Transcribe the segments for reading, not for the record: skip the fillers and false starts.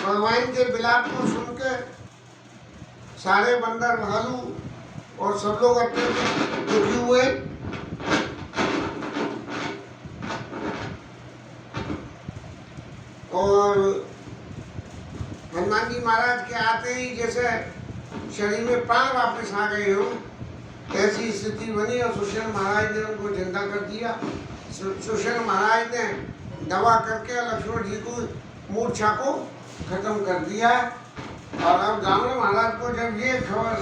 भगवान के विलाप को सुन के सारे बंदर भालू और सब लोग अत्यंत दुखी हुए। और हनुमान जी महाराज के आते ही जैसे शरीर में प्राण वापस आ गए हो, ऐसी स्थिति बनी और सुषेण महाराज ने उनको जिंदा कर दिया। सुषेण महाराज ने दवा करके लक्ष्मण जी को मूर्छा को खत्म कर दिया। और अब रावण महाराज को जब ये खबर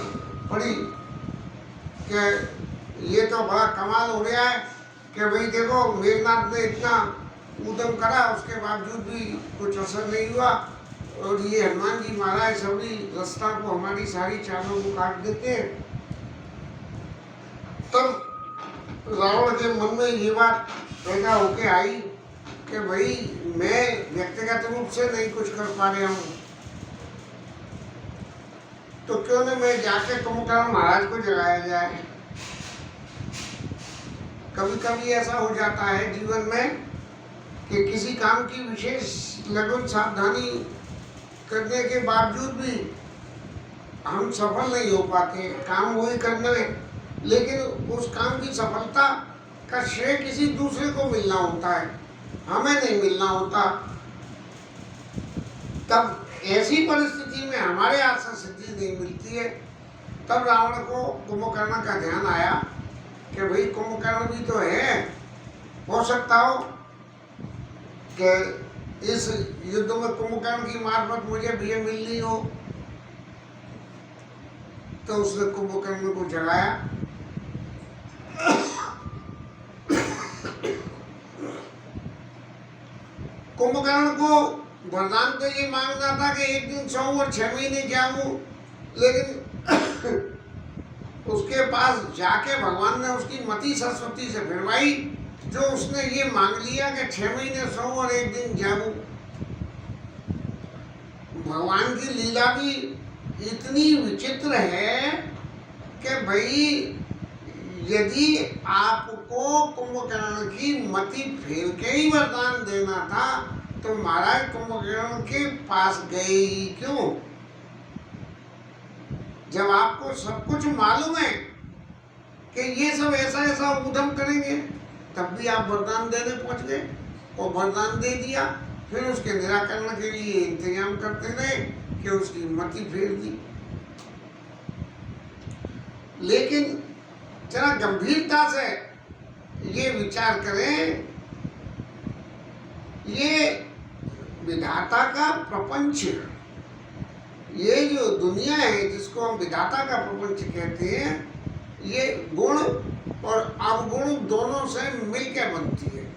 पड़ी कि ये तो बड़ा कमाल हो गया है कि भाई देखो मेघनाथ ने इतना उद्यम करा, उसके बावजूद भी कुछ असर नहीं हुआ और ये हनुमान जी महाराज सभी रास्ता को हमारी सारी चालों को काट देते हैं। तब रावण के मन में ये बात पैदा होके आई कि भाई मैं व्यक्तिगत रूप से नहीं कुछ कर पा रहा हूँ, तो क्यों न मैं जाके कुंभकर्ण महाराज को जगाया जाए। कभी कभी ऐसा हो जाता है जीवन में कि किसी काम की विशेष लगन सावधानी करने के बावजूद भी हम सफल नहीं हो पाते। काम वही करना है, लेकिन उस काम की सफलता का श्रेय किसी दूसरे को मिलना होता है, हमें नहीं मिलना होता। तब ऐसी परिस्थिति में हमारे हाथ से सिद्धि नहीं मिलती है। तब रावण को कुंभकर्ण का ध्यान आया कि भाई कुंभकर्ण भी तो है, हो सकता हो कि इस युद्ध में कुंभकर्ण की मार्फत मुझे विजय मिलनी हो। तो उसने कुंभकर्ण को जगाया। कुंभकर्ण को वरदान तो ये मांगना था कि एक दिन 100 और 6 महीने जाऊं, लेकिन उसके पास जाके भगवान ने उसकी मति सरस्वती से फिरवाई, जो उसने ये मांग लिया कि 6 महीने 100 और 1 दिन जाऊं। भगवान की लीला भी इतनी विचित्र है कि भाई यदि आपको कुंभकर्ण की मति फेर के ही वरदान देना था तो महाराज कुंभकर्ण के पास गए ही क्यों? जब आपको सब कुछ मालूम है कि ये सब ऐसा ऐसा उद्यम करेंगे, तब भी आप वरदान देने पहुंच गए और वरदान दे दिया। फिर उसके निराकरण के लिए इंतजाम करते रहे कि उसकी मति फेर दी। लेकिन जरा गंभीरता से ये विचार करें, ये विधाता का प्रपंच, ये जो दुनिया है जिसको हम विधाता का प्रपंच कहते हैं, ये गुण और अवगुण दोनों से मिलकर बनती है।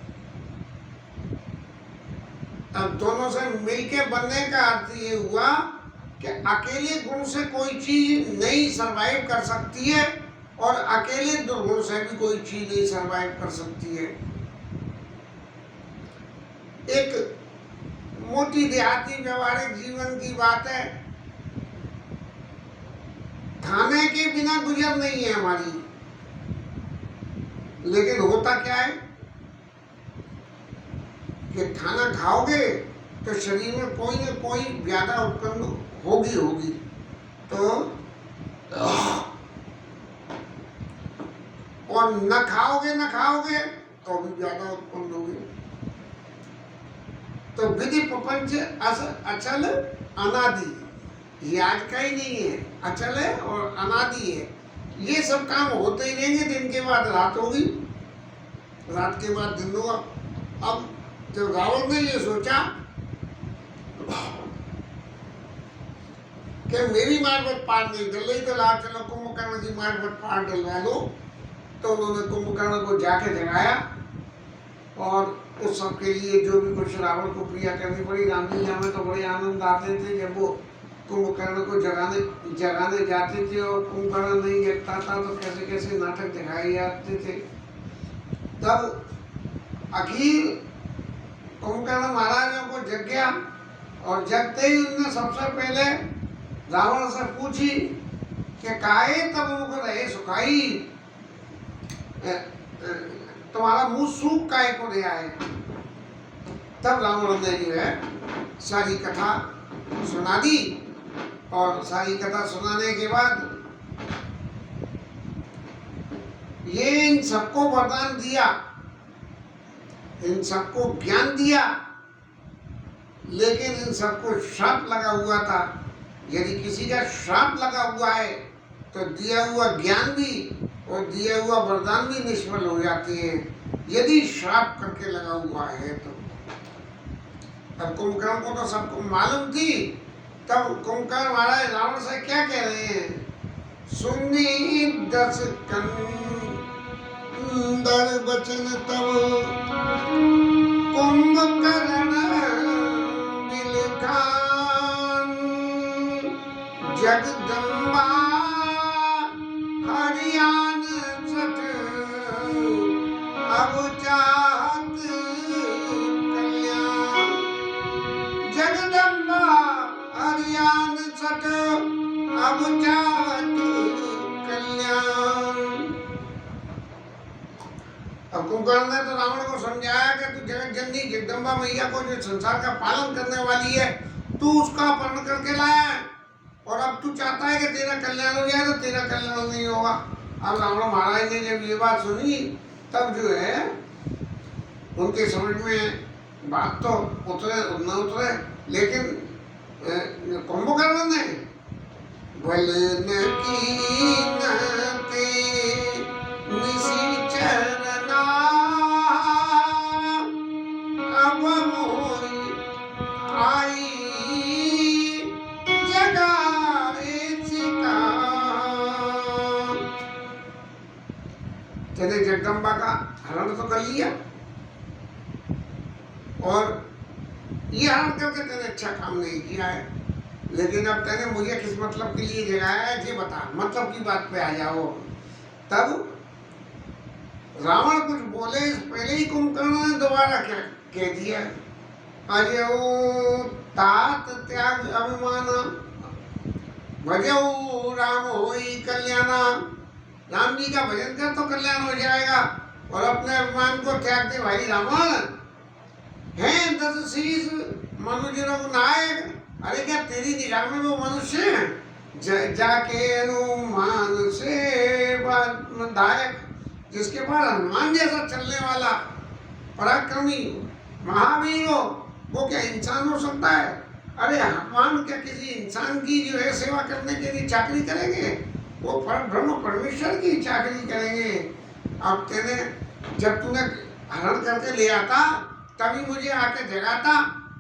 अब दोनों से मिलके बनने का अर्थ ये हुआ कि अकेले गुण से कोई चीज नहीं सरवाइव कर सकती है और अकेले दुर्गुण से भी कोई चीज नहीं सरवाइव कर सकती है। एक मोटी देहाती व्यवहारिक जीवन की बात है, खाने के बिना गुजर नहीं है हमारी, लेकिन होता क्या है कि खाना खाओगे तो शरीर में कोई न कोई व्याधा उत्पन्न होगी। तो और न खाओगे तो भी व्याधा उत्पन्न होगी। तो विधि प्रपंच अचल अनादि, ये आज का ही नहीं है, अचल है और अनादि है। ये सब काम होते ही रहेंगे। दिन के बाद रात होगी, रात के बाद दिन होगा। अब जब रावण ने ये सोचा कि मेरी मार्फत पार नहीं डल रही तो ला चलो कुंभकर्ण की मार्फत पार डलवा लो, तो उन्होंने कुंभकर्ण को जाके जगाया और उस सब के लिए जो भी कुछ रावण को क्रिया करनी पड़ी। रामलीला में तो बड़े आनंद आते थे जब वो कुंभकर्ण को जगाने जाते थे और कुंभकर्ण नहीं जगता था तो कैसे कैसे नाटक दिखाए जाते थे। तब अखिल कुंभकर्ण महाराजों को जग गया और जगते ही उसने सबसे पहले रावण से पूछी कि काहे तब मुख रहे सुखाई, तुम्हारा मुंह सूख काहे को रहा है। तब रावण ने जो है सारी कथा सुना दी, और सारी कथा सुनाने के बाद ये इन सबको वरदान दिया, इन सबको ज्ञान दिया, लेकिन इन सबको श्राप लगा हुआ था। यदि किसी का श्राप लगा हुआ है तो दिया हुआ ज्ञान भी और दिया हुआ वरदान भी निष्फल हो जाते हैं, यदि श्राप करके लगा हुआ है तो। अब कुंभकर्ण को तो सबको मालूम थी, तब कुंभकर्ण महाराज रावण से क्या कह रहे हैं, सुनी 10 कंदर बचन तब कुंभकर्ण बिलखान, जगदम्बा हरियाण सठ अब चाहत कल्याण, जगदम्बा हरियाण सठ अब चाहत कल्याण। अब कुंभकर्ण ने तो रावण को समझाया कि तू जगत जननी जगदम्बा मैया को जो संसार का पालन करने वाली है, तू उसका अपहरण करके लाया है, और अब तू चाहता है कि तेरा कल्याण हो जाए, तो तेरा कल्याण नहीं होगा। अब रावण महाराज ने जब ये बात सुनी, तब जो है उनके समझ में बात तो उतरे न उतरे, लेकिन कुंभकर्ण ने बलन कीनते निशिचरना, अब मोई आई जगाए चिका। तेने जगदम्बा का हरण तो कर लिया, और ये हरण करके तेने अच्छा काम नहीं किया है, लेकिन अब तेने मुझे किस मतलब के लिए जगाया है, ये बता, मतलब की बात पे आ जाओ। तब रावण कुछ बोले इस पहले ही कुंभकर्ण ने दोबारा क्या कह दिया, अजो तात त्याग अभिमान भजो राम होई कल्याणा, राम जी का भजन कर तो कल्याण हो जाएगा, और अपने अभिमान को त्याग दे भाई रावण। हैं 10 शीश मनुष्य नायक, अरे क्या तेरी निगाह में वो मनुष्य है जाके अनुमान से दायक, जिसके पास हनुमान जैसा चलने वाला पराक्रमी महावीर हो, वो क्या इंसान हो सकता है? अरे हनुमान क्या किसी इंसान की जो है सेवा करने के लिए चाकरी करेंगे? वो ब्रह्म परमेश्वर की चाकरी करेंगे। अब तेने जब तूने हरण करके ले आता, तभी मुझे आके जगाता,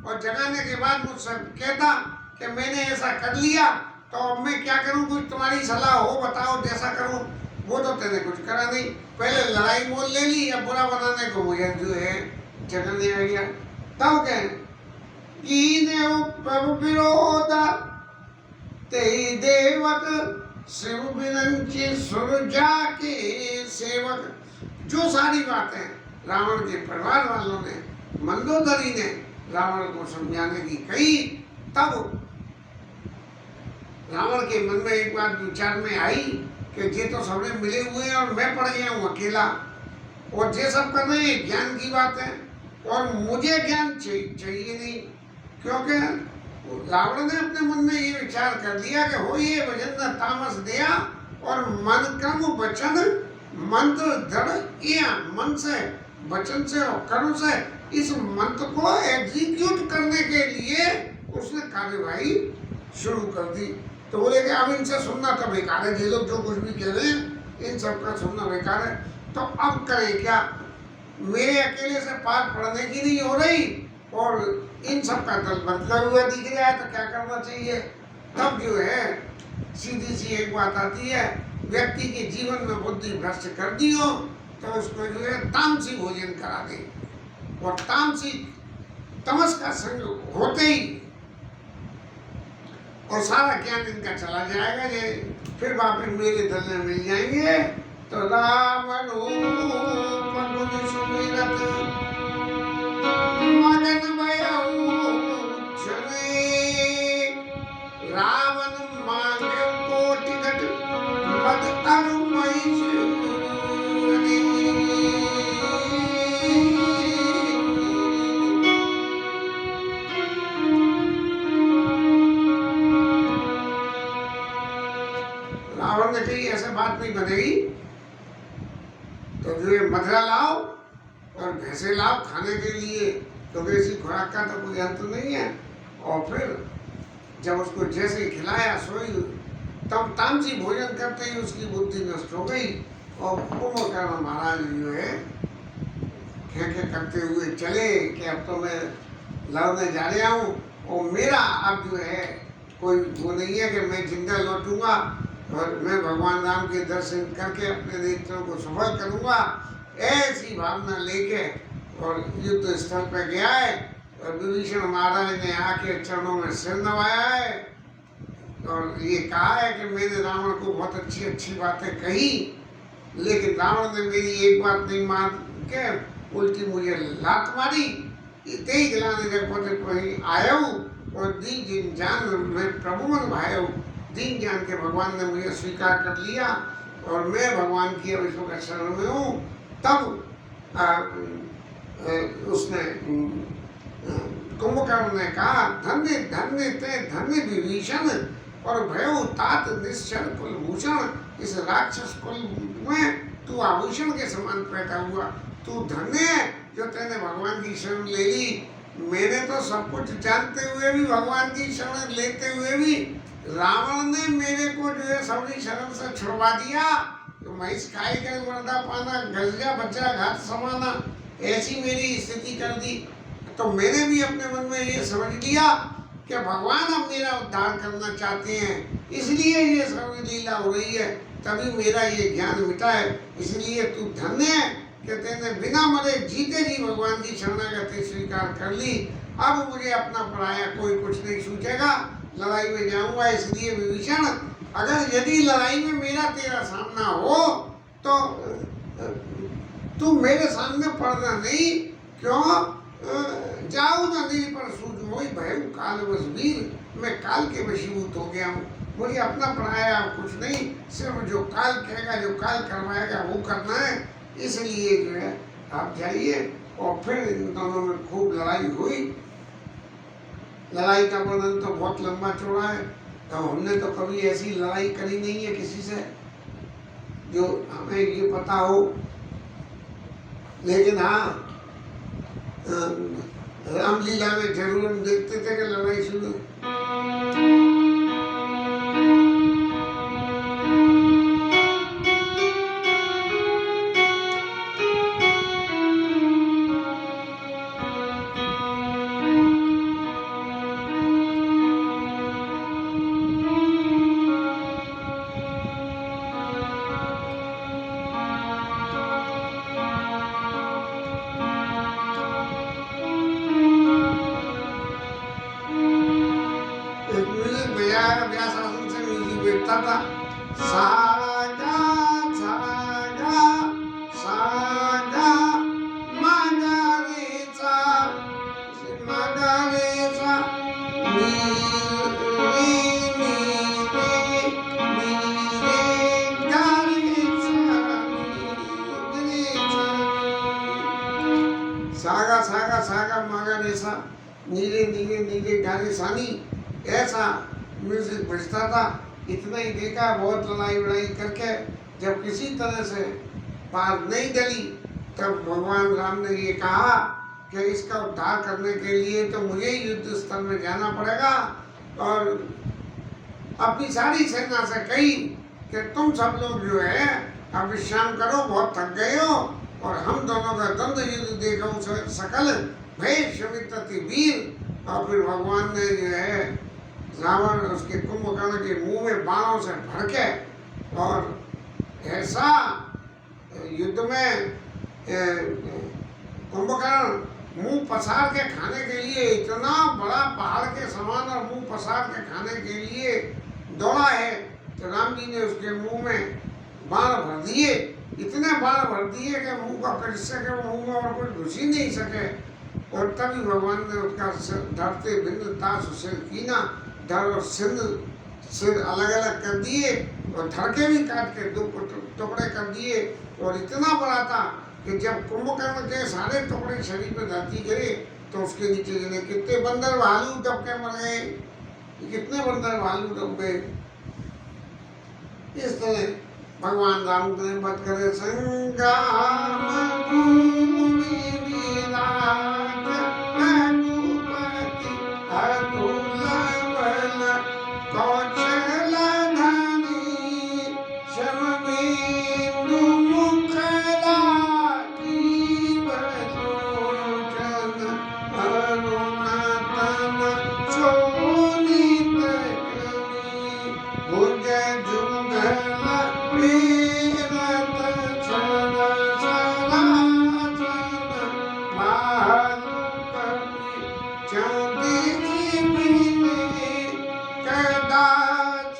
और जगाने के बाद मुझसे कहता कि मैंने ऐसा कर लिया, तो अब मैं क्या करूं, कुछ तुम्हारी सलाह हो बताओ जैसा करूं। वो तो तेने कुछ करा नहीं, पहले लड़ाई मोल ले ली, अब बुरा बनाने को मुझे जो है जगने आ गया। तब कहें कीने प्रभु विरोध तेई देवक शिव बिनंची सुरजा के सेवक। जो सारी बातें रावण के परिवार वालों ने, मंदोदरी ने रावण को समझाने की कही, तब रावण के मन में एक बात विचार में आई कि ये तो सबने मिले हुए हैं और मैं पड़ गया हूँ अकेला, और ये सब कर रहे हैं ज्ञान की बात है, और मुझे ज्ञान चाहिए नहीं, क्योंकि रावण ने अपने मन में ये विचार कर लिया कि हो ये भजन न तामस दिया, और मन क्रम वचन मंत्र दृढ़ या मन से वचन से और कर्म से इस मंत्र को एग्जीक्यूट करने के लिए उसने कार्यवाही शुरू कर दी। तो बोले कि अब इनसे सुनना तो बेकार है, ये लोग जो कुछ भी कह रहे हैं इन सब का सुनना बेकार है, तो अब करें क्या? मेरे अकेले से पार पड़ने की नहीं हो रही, और इन सब का दल बदला हुआ दिख रहा है, तो क्या करना चाहिए? तब जो है सीधी सी एक बात आती है, व्यक्ति के जीवन में बुद्धि भ्रष्ट कर दी हो तो उसको जो है तामसी भोजन करा दे, और तामसी तमस का संग होते ही और सारा ज्ञान इनका चला जाएगा, ये फिर वापिस मेरे दल में मिल जाएंगे। तो रावण सुमिरत मगन रावण मांगे कोटि घट मद अरुमई नहीं बनेगी तो जो है मथुरा लाओ और भैंसे लाओ खाने के लिए, तो ऐसी खुराक का तो कोई अंत नहीं है। और फिर जब उसको जैसे खिलाया सोई, तब तामसी भोजन करते ही उसकी बुद्धि नष्ट हो गई और कुंभकर्ण महाराज जो है खेखे करते हुए चले कि अब तो मैं लड़ने जा रहा हूँ और मेरा अब जो है कोई वो नहीं है कि मैं जिंदा लौटूंगा और मैं भगवान राम के दर्शन करके अपने नेत्रों को सफल करूंगा, ऐसी भावना लेके और युद्ध स्थल पर गया है। और विभीषण महाराज ने आके चरणों में सिर नवाया है और ये कहा है कि मैंने रावण को बहुत अच्छी अच्छी बातें कही, लेकिन रावण ने मेरी एक बात नहीं मान के उल्टी मुझे लात मारी। इतने गिलाने रघुपति वहीं आया हूँ और दीन जान मैं प्रभु मन भाया हूँ, दीन जान के भगवान ने मुझे स्वीकार कर लिया और मैं भगवान की विष्णु का शरण में हूँ। तब उसने कुंभकर्ण ने कहा, धन्य धन्य ते धन्य विभीषण और भयउ तात निश्चल कुलभूषण, इस राक्षस कुल में तू आभूषण के समान पैदा हुआ, तू धन्य है जो तेने भगवान की शरण ले ली। मैंने तो सब कुछ जानते हुए भी, भगवान की शरण लेते हुए भी रावण ने मेरे को जो है सबकी शरण से छुड़वा दिया। तो महिष खाई कर मर्दा पाना, गलजा बच्चा घात समाना, ऐसी मेरी स्थिति कर दी। तो मैंने भी अपने मन में ये समझ लिया कि भगवान अब मेरा उद्धार करना चाहते हैं, इसलिए ये सब लीला हो रही है, तभी मेरा ये ज्ञान मिटा है। इसलिए तू धन्य है कि तेने बिना मरे जीते जी भगवान की शरणागति स्वीकार कर ली। अब मुझे अपना पराया कोई कुछ नहीं सूझेगा, लड़ाई में जाऊंगा। इसलिए विभीषण, अगर यदि लड़ाई में मेरा तेरा सामना हो तो तू मेरे सामने पड़ना नहीं, क्यों? जाऊ नदी पर सूझ मोई भय काल बस वीर, मैं काल के वशीभूत हो गया हूँ, मुझे अपना पढ़ाया कुछ नहीं, सिर्फ जो काल कहेगा, जो काल करवाएगा वो करना है। इसलिए जो है आप जाइए। और फिर इन दोनों में खूब लड़ाई हुई। लड़ाई का वर्णन तो बहुत लंबा चौड़ा है, तो हमने तो कभी ऐसी लड़ाई करी नहीं है किसी से जो हमें ये पता हो। लेकिन हाँ, रामलीला में जरूर हम देखते थे कि लड़ाई शुरू। व्यासासन से म्यूजिक बैठता था, सागा सागा सागा मागारेचा मागारेचा नी नी नी गारेचा सागा सागा सागा मागारेचा नीले नीले नीले गारे सानी, ऐसा म्यूजिक बजता था। इतना ही देखा, बहुत लड़ाई वड़ाई करके जब किसी तरह से पार नहीं डली, तब भगवान राम ने ये कहा कि इसका उद्धार करने के लिए तो मुझे युद्ध स्थल में जाना पड़ेगा। और अपनी सारी सेना से कही कि तुम सब लोग जो है अब विश्राम करो, बहुत थक गए हो, और हम दोनों का द्वंद्व युद्ध देखो सकल भय शमित वीर। और फिर भगवान ने जो है रावण उसके कुंभकर्ण के मुंह में बाणों से भर के, और ऐसा युद्ध में कुंभकर्ण मुंह पसार के खाने के लिए, इतना बड़ा पहाड़ के समान और मुंह पसार के खाने के लिए दौड़ा है, तो राम जी ने उसके मुंह में बाण भर दिए। इतने बाण भर दिए कि मुंह का कर सके, मुंह में और कुछ घुस ही नहीं सके। और तभी भगवान ने उसका धरते भिन्न ताश सिर कीना, धड़ और सिर अलग अलग कर दिए और धड़के भी काट के दो टुकड़े कर दिए। और इतना बड़ा था कि जब कुंभकर्ण के सारे टुकड़े शरीर पर धरती गिरे तो उसके नीचे जने कितने बंदर भालू दब के मर गए, कितने बंदर भालू दब गए। इस तरह भगवान राम ने वध करे संग्राम भूमि विराज रघुपति अतुल बल कौशल धनी श्रम बिंदु मुख राजीव लोचन अरुण तन शोभित कवि भुज जुगल वीरत छल सरासन मालु कवि चंदिजी बिने कदाच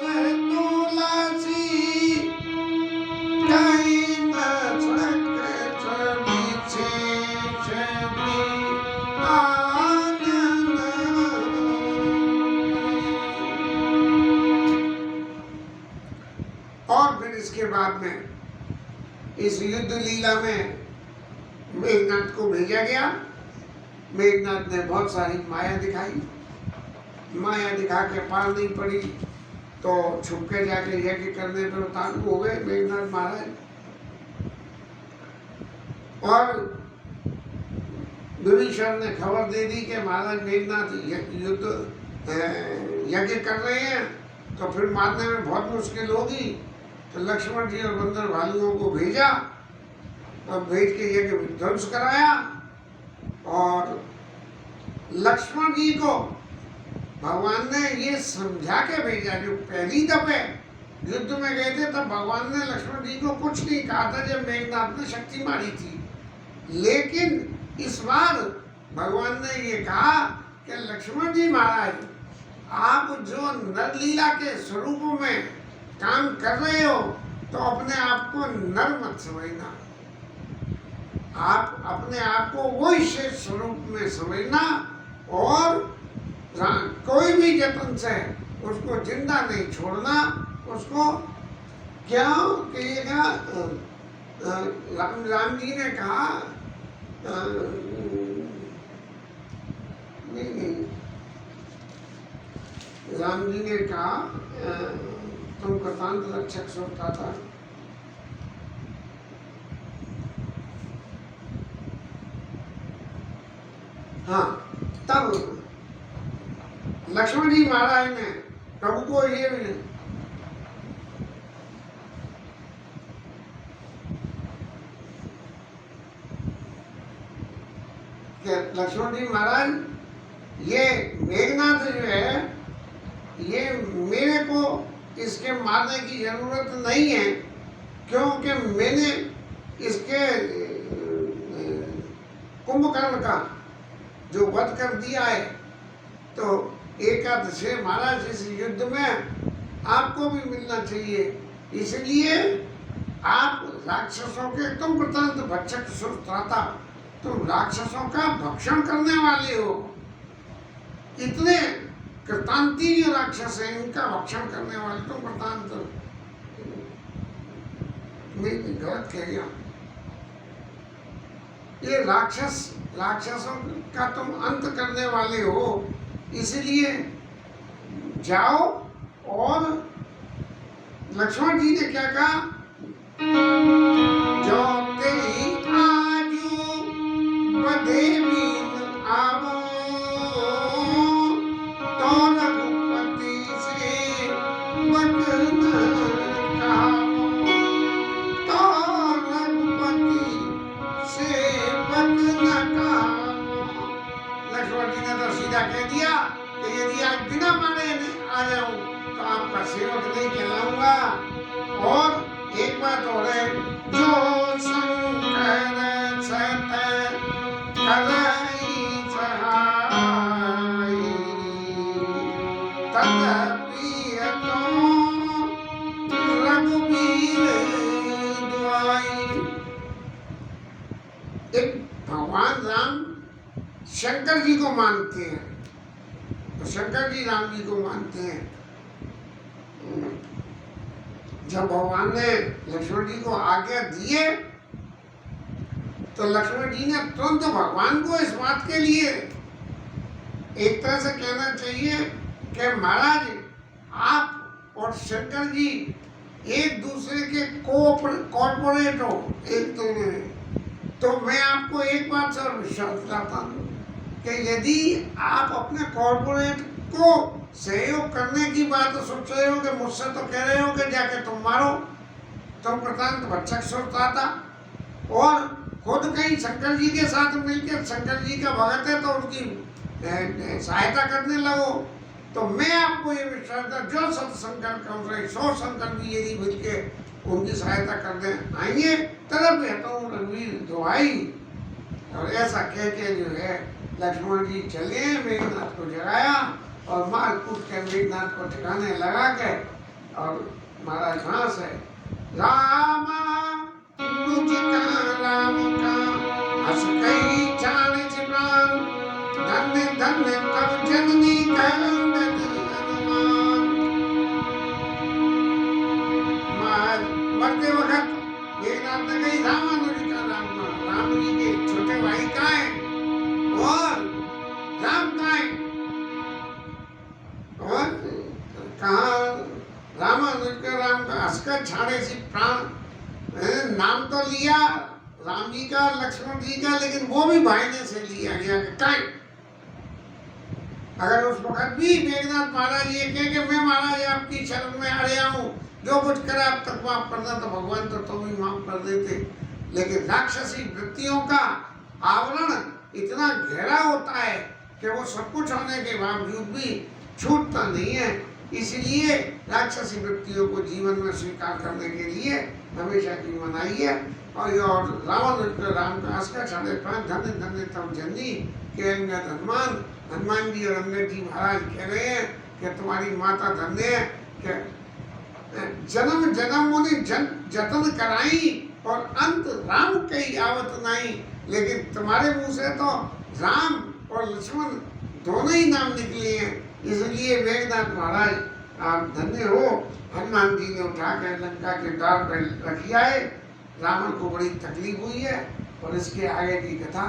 तुलसी कई न सकत विशेष आनंद। और फिर इसके बाद में इस युद्ध लीला में मेघनाथ को भेजा गया। मेघनाथ ने बहुत सारी माया दिखाई, माया दिखा के पार नहीं पड़ी तो छुप के जाके यज्ञ करने पर उतारू हो गए मेघनाथ महाराज। और विभीषण ने खबर दे दी कि महाराज मेघनाथ युद्ध यज्ञ कर रहे हैं तो फिर मारने में बहुत मुश्किल होगी। तो लक्ष्मण जी और बंदर भालुओं को भेजा और भेज के यज्ञ ध्वंस कराया। और लक्ष्मण जी को भगवान ने ये समझा के भेजा, जो पहली दफे युद्ध में गए थे तब भगवान ने लक्ष्मण जी को कुछ नहीं कहा था जब मेघनाथ ने शक्ति मारी थी। लेकिन इस बार भगवान ने ये कहा कि लक्ष्मण जी महाराज, आप जो नरलीला के स्वरूप में काम कर रहे हो तो अपने आप को नर मत समझना, आप अपने आप को वही शेष स्वरूप में समझना और कोई भी जतन से उसको जिंदा नहीं छोड़ना। उसको क्या कहिएगा, राम जी ने कहा नहीं, राम जी ने कहा तुम कृतांत रक्षक सोचता था। हाँ, तब लक्ष्मण जी महाराज ने प्रभु को ये लक्ष्मण जी महाराज, ये मेघनाथ जो है ये मेरे को इसके मारने की जरूरत नहीं है, क्योंकि मैंने इसके कुंभकर्ण का जो वध कर दिया है। तो एकादशी महाराज इस युद्ध में आपको भी मिलना चाहिए, इसलिए आप राक्षसों के, तुम कृतांत भक्षक सुरत्राता, तुम राक्षसों का भक्षण करने वाले हो। इतने कृतांती जो राक्षस हैं इनका भक्षण करने वाले तुम कृतांत, गलत कह गया। ये राक्षसों का तुम अंत करने वाले हो, इसलिए जाओ। और लक्ष्मण जी ने क्या कहा, जो तेरी आजू बधे बीन आवो तो रघुपति से बद न कहावो, तो रघुपति से बद न कहावो। लक्ष्मण जी ने तो सीधा कह दिया कि यदि आज बिना मारे आ जाऊं तो आपका सेवक नहीं कहलाऊंगा। और एक बात और है, जो शंकर सत करई सहाय तदपि तो रघुबीर दुआई। एक भगवान राम शंकर जी को मानते हैं, तो शंकर जी राम जी को मानते हैं। जब भगवान ने लक्ष्मण जी को आज्ञा दिए तो लक्ष्मण जी ने तुरंत भगवान को इस बात के लिए एक तरह से कहना चाहिए कि महाराज आप और शंकर जी एक दूसरे के कॉर्पोरेट हो एक दूसरे में, तो मैं आपको एक बात और विश्वास दिलाता हूँ कि यदि आप अपने कॉर्पोरेट को सहयोग करने की बात सोच रहे हो कि मुझसे तो कह रहे हो कि जाके तुम मारो, तो प्रतांत भक्षक सुरता था और खुद कहीं शंकर जी के साथ मिलकर, शंकर जी का भगत है तो उनकी सहायता करने लगो। तो मैं आपको ये विश्वास था, जो सत्संकर कर रहे 100 शंकर जी यदि मिलके उनकी सहायता करने आएंगे, तरफ हटो रघुवीर दुहाई। और ऐसा कह के जो है लक्ष्मण जी चले, मेघनाथ को जगाया और मार कूट के मेघनाथ को ठिकाने लगा के, और महाराज कहाँ से रामा तुझ का राम का हस कई चाणिच प्राण, धन्य धन्य तब जननी का अंगद हनुमान। मरते वक्त मेघनाथ ने कही रामानुज का राम का, राम जी के छोटे भाई का है और राम का है, और कहा रामानुज का राम का हंसकर छाड़े सी प्राण। नाम तो लिया राम जी का, लक्ष्मण जी का, लेकिन वो भी भाईने से लिया गया टाइम। अगर उस वक्त भी मेघनाथ महाराज ये कहे कि मैं महाराज आपकी शरण में आ रहा हूँ, जो कुछ करा अब तक माफ करना, तो भगवान तो तुम ही माफ कर देते। लेकिन राक्षसी वृत्तियों का आवरण इतना गहरा होता है कि वो सब कुछ होने के बावजूद भी छूटता नहीं है। इसलिए राक्षसी वृत्तियों को जीवन में स्वीकार करने के लिए हमेशा की मनाई है। और रावण राम का हंसकर छाड़े प्राण, धन्य धन्य तब जननी के अंगद हनुमान। हनुमान जी और अंगद जी महाराज कह रहे हैं कि तुम्हारी माता धन्य है कि जन्म जन्म मुनि जतन कराई और अंत राम कई आवत नहीं। लेकिन तुम्हारे मुंह से तो राम और लक्ष्मण दोनों ही नाम निकले हैं, इसलिए मेघनाथ महाराज आप धन्य हो। हनुमान जी ने उठा कर लंका के द्वार पर रखी आए। रावण को बड़ी तकलीफ हुई है और इसके आगे की कथा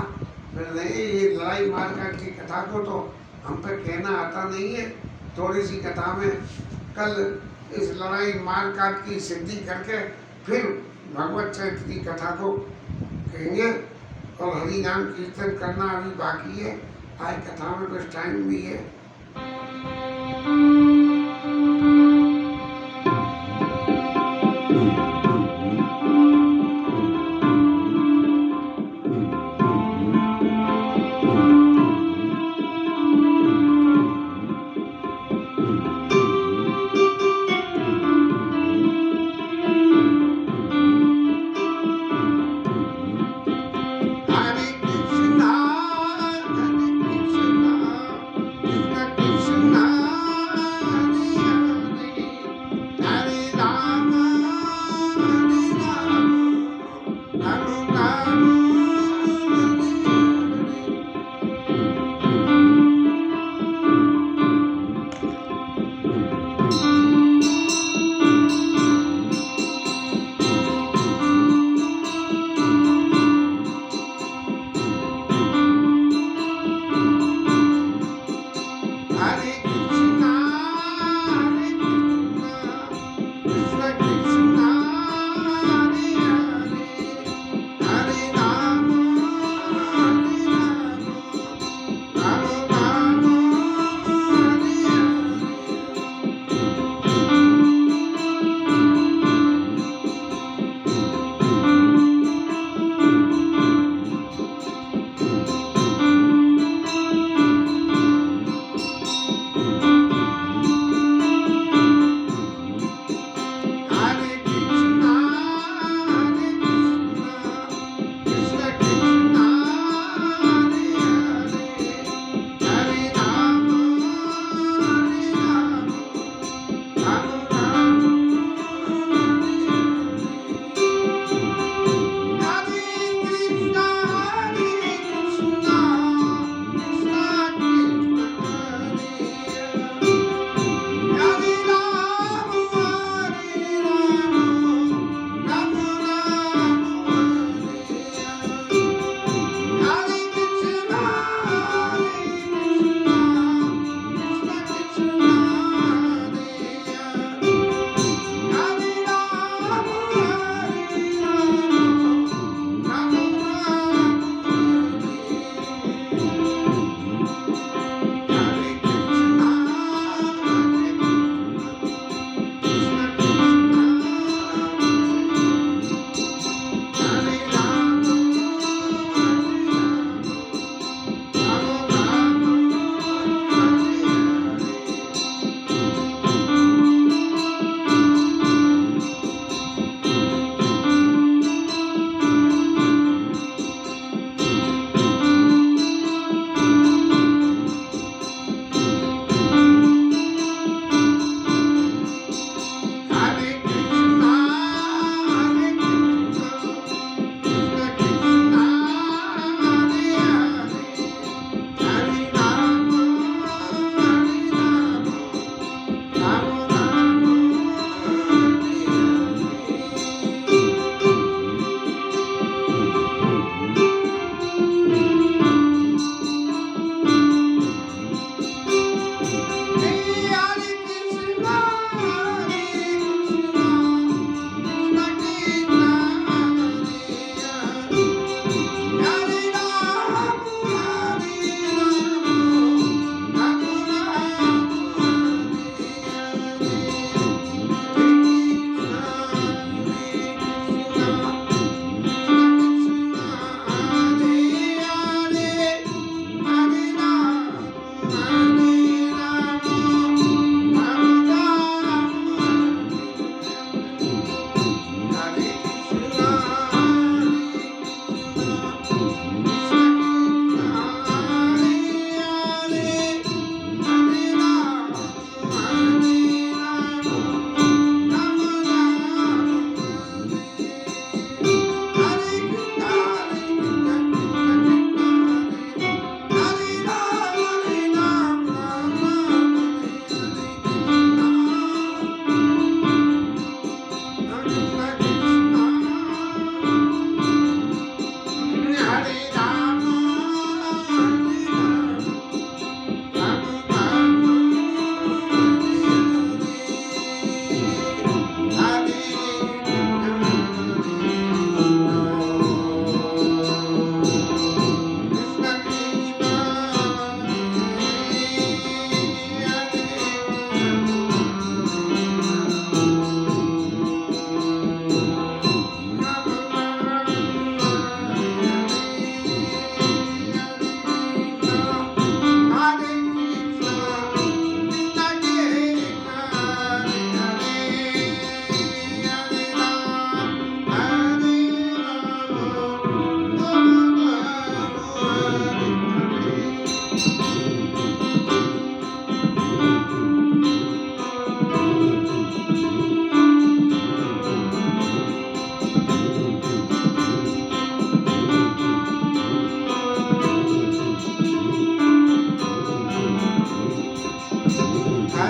फिर नहीं, ये लड़ाई मारकाट की कथा को तो हम पे कहना आता नहीं है। थोड़ी सी कथा में कल इस लड़ाई मारकाट की सिद्धि करके फिर भगवत चरित्र की कथा को कहेंगे, और हरि नाम कीर्तन करना अभी बाकी है। आज कथा में कुछ टाइम भी है।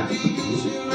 हरे कृष्ण